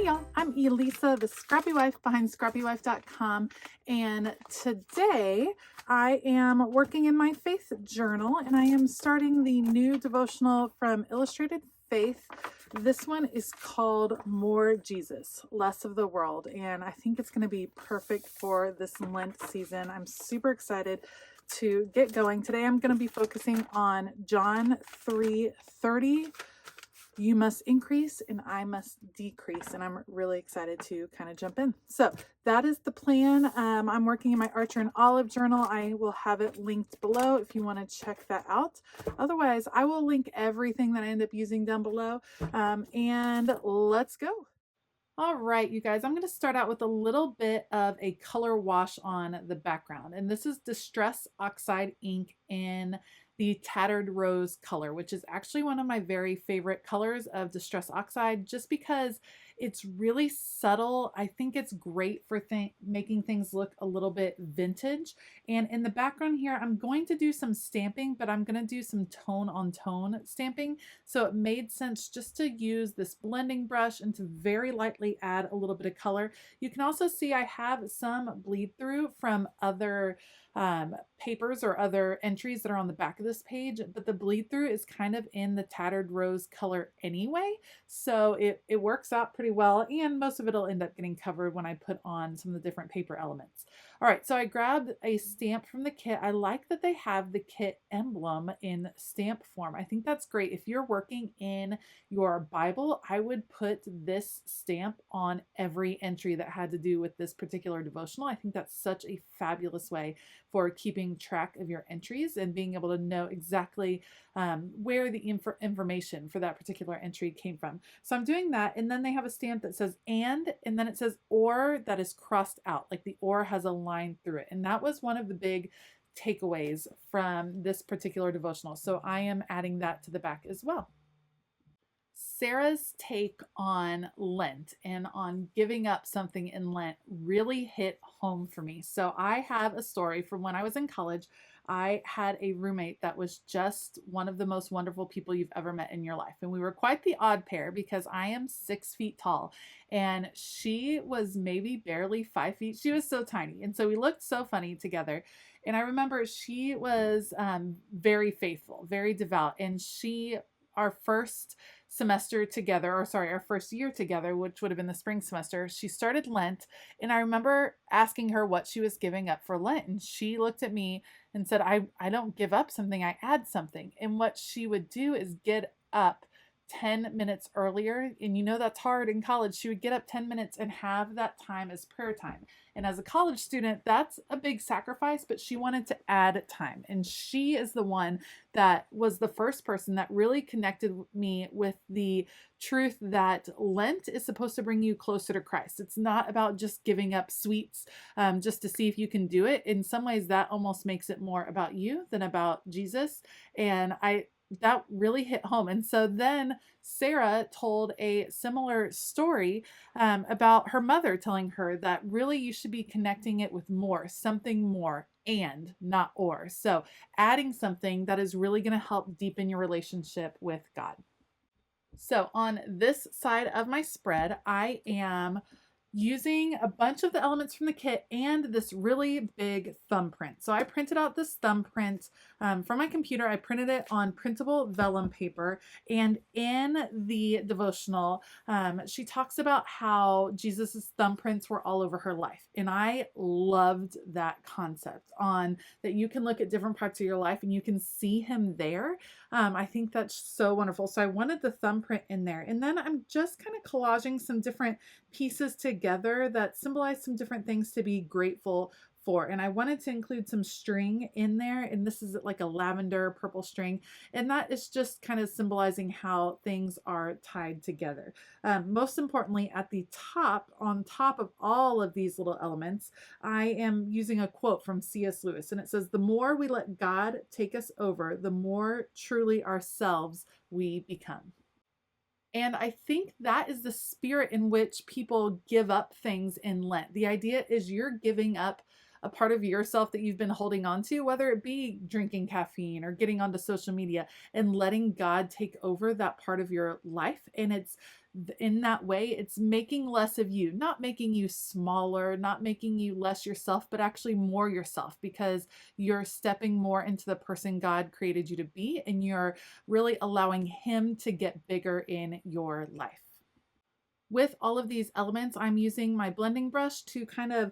y'all, I'm Elisa, the Scrappy Wife behind ScrappyWife.com, and today I am working in my faith journal and I am starting the new devotional from Illustrated Faith. This one is called More Jesus, Less of the World, and I think it's going to be perfect for this Lent season. I'm super excited to get going. Today I'm going to be focusing on John 3:30. You must increase and I must decrease. And I'm really excited to kind of jump in. So that is the plan. I'm working in my Archer and Olive journal. I will have it linked below if you want to check that out. Otherwise, I will link everything that I end up using down below. And let's go. All right, you guys, I'm going to start out with a little bit of a color wash on the background. And this is Distress Oxide ink in the Tattered Rose color, which is actually one of my very favorite colors of Distress Oxide, just because it's really subtle. I think it's great for making things look a little bit vintage. And in the background here, I'm going to do some stamping, but I'm going to do some tone on tone stamping. So it made sense just to use this blending brush and to very lightly add a little bit of color. You can also see I have some bleed through from other papers or other entries that are on the back of this page, but the bleed through is kind of in the Tattered Rose color anyway. So it works out pretty well, and most of it will end up getting covered when I put on some of the different paper elements. All right, so I grabbed a stamp from the kit. I like that they have the kit emblem in stamp form. I think that's great. If you're working in your Bible, I would put this stamp on every entry that had to do with this particular devotional. I think that's such a fabulous way for keeping track of your entries and being able to know exactly where the information for that particular entry came from. So I'm doing that, and then they have a stamp that says and then it says or that is crossed out, like the or has a line through it. And that was one of the big takeaways from this particular devotional. So I am adding that to the back as well. Sarah's take on Lent and on giving up something in Lent really hit home for me. So I have a story from when I was in college. I had a roommate that was just one of the most wonderful people you've ever met in your life. And we were quite the odd pair because I am 6 feet tall and she was maybe barely 5 feet. She was so tiny. And so we looked so funny together. And I remember she was very faithful, very devout. And our first semester together, our first year together, which would have been the spring semester, she started Lent. And I remember asking her what she was giving up for Lent. And she looked at me and said, I don't give up something, I add something. And what she would do is get up 10 minutes earlier. And you know that's hard in college. She would get up 10 minutes and have that time as prayer time. And as a college student, that's a big sacrifice, but she wanted to add time. And she is the one that was the first person that really connected me with the truth that Lent is supposed to bring you closer to Christ. It's not about just giving up sweets just to see if you can do it. In some ways, that almost makes it more about you than about Jesus. And that really hit home. And so then Sarah told a similar story about her mother telling her that really you should be connecting it with more, something more, and not or. So adding something that is really going to help deepen your relationship with God. So on this side of my spread, I am using a bunch of the elements from the kit and this really big thumbprint. So I printed out this thumbprint from my computer. I printed it on printable vellum paper. And in the devotional, she talks about how Jesus's thumbprints were all over her life. And I loved that concept on that you can look at different parts of your life and you can see him there. I think that's so wonderful. So I wanted the thumbprint in there. And then I'm just kind of collaging some different pieces together that symbolize some different things to be grateful for. And I wanted to include some string in there. And this is like a lavender purple string. And that is just kind of symbolizing how things are tied together. Most importantly, at the top, on top of all of these little elements, I am using a quote from C.S. Lewis. And it says, "The more we let God take us over, the more truly ourselves we become." And I think that is the spirit in which people give up things in Lent. The idea is you're giving up a part of yourself that you've been holding on to, whether it be drinking caffeine or getting onto social media, and letting God take over that part of your life. And it's in that way, it's making less of you, not making you smaller, not making you less yourself, but actually more yourself, because you're stepping more into the person God created you to be, and you're really allowing Him to get bigger in your life. With all of these elements, I'm using my blending brush to kind of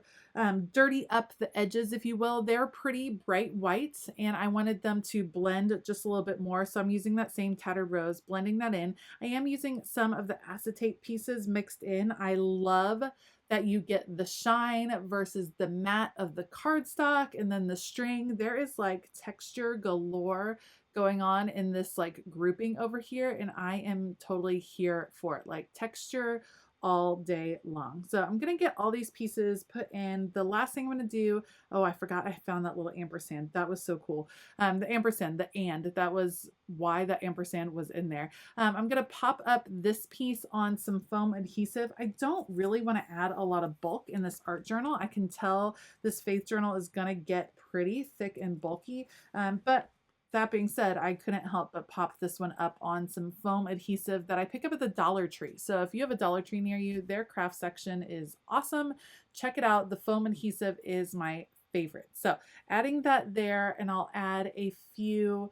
dirty up the edges, if you will. They're pretty bright whites, and I wanted them to blend just a little bit more. So I'm using that same Tattered Rose, blending that in. I am using some of the acetate pieces mixed in. I love that you get the shine versus the matte of the cardstock, and then the string. There is like texture galore going on in this like grouping over here, and I am totally here for it. Like texture all day long. So I'm gonna get all these pieces put in. The last thing I'm gonna do, oh, I forgot I found that little ampersand. That was so cool. The ampersand, the and, that was why that ampersand was in there. I'm gonna pop up this piece on some foam adhesive. I don't really want to add a lot of bulk in this art journal. I can tell this faith journal is gonna get pretty thick and bulky, but that being said, I couldn't help but pop this one up on some foam adhesive that I pick up at the Dollar Tree. So if you have a Dollar Tree near you, their craft section is awesome. Check it out. The foam adhesive is my favorite. So adding that there, and I'll add a few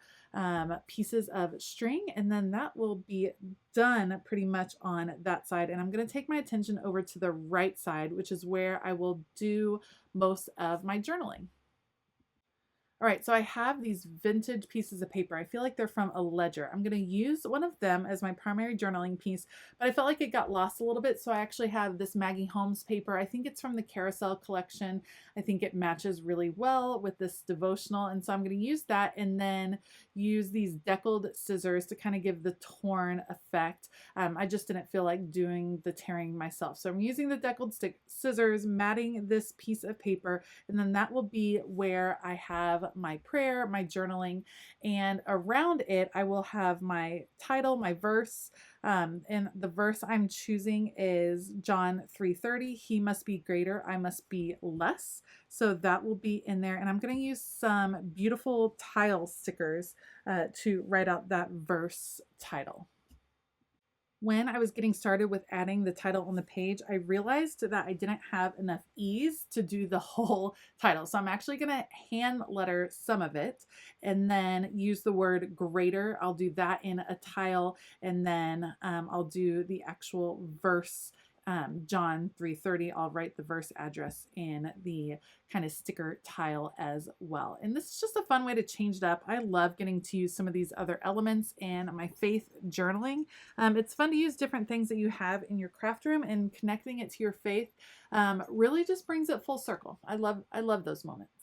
pieces of string, and then that will be done pretty much on that side. And I'm going to take my attention over to the right side, which is where I will do most of my journaling. All right, so I have these vintage pieces of paper. I feel like they're from a ledger. I'm going to use one of them as my primary journaling piece, but I felt like it got lost a little bit, so I actually have this Maggie Holmes paper. I think it's from the Carousel collection. I think it matches really well with this devotional, and so I'm going to use that, and then use these deckled scissors to kind of give the torn effect. I just didn't feel like doing the tearing myself, so I'm using the deckled scissors, matting this piece of paper, and then that will be where I have my prayer, my journaling, and around it I will have my title, my verse, and the verse I'm choosing is John 3:30. He must be greater, I must be less. So that will be in there, and I'm going to use some beautiful tile stickers to write out that verse title. When I was getting started with adding the title on the page, I realized that I didn't have enough ease to do the whole title. So I'm actually going to hand letter some of it and then use the word greater. I'll do that in a tile, and then I'll do the actual verse, John 3:30. I'll write the verse address in the kind of sticker tile as well. And this is just a fun way to change it up. I love getting to use some of these other elements in my faith journaling. It's fun to use different things that you have in your craft room, and connecting it to your faith really just brings it full circle. I love those moments.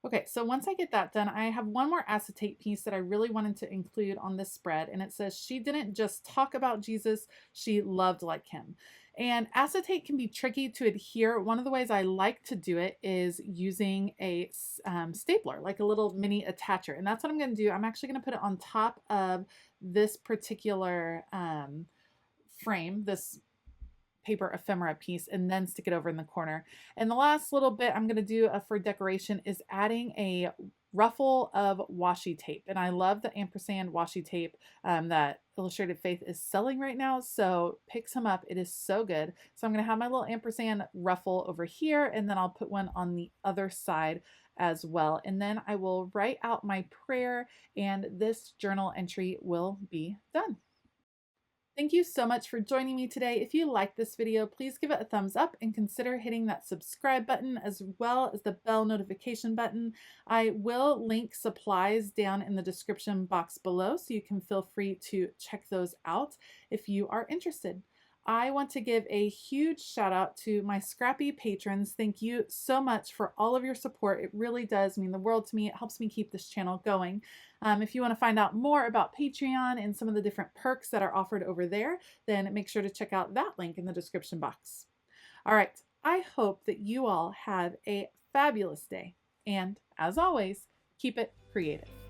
Okay, so once I get that done, I have one more acetate piece that I really wanted to include on this spread, and it says, she didn't just talk about Jesus, she loved like him. And acetate can be tricky to adhere. One of the ways I like to do it is using a stapler, like a little mini attacher, and that's what I'm going to do. I'm actually going to put it on top of this particular frame, this paper ephemera piece, and then stick it over in the corner. And the last little bit I'm going to do for decoration is adding a ruffle of washi tape. And I love the ampersand washi tape that Illustrated Faith is selling right now, so pick some up. It is so good. So I'm going to have my little ampersand ruffle over here, and then I'll put one on the other side as well. And then I will write out my prayer, and this journal entry will be done. Thank you so much for joining me today. If you liked this video, please give it a thumbs up and consider hitting that subscribe button as well as the bell notification button. I will link supplies down in the description box below, so you can feel free to check those out if you are interested. I want to give a huge shout out to my Scrappy patrons. Thank you so much for all of your support. It really does mean the world to me. It helps me keep this channel going. If you want to find out more about Patreon and some of the different perks that are offered over there, then make sure to check out that link in the description box. All right, I hope that you all have a fabulous day. And as always, keep it creative.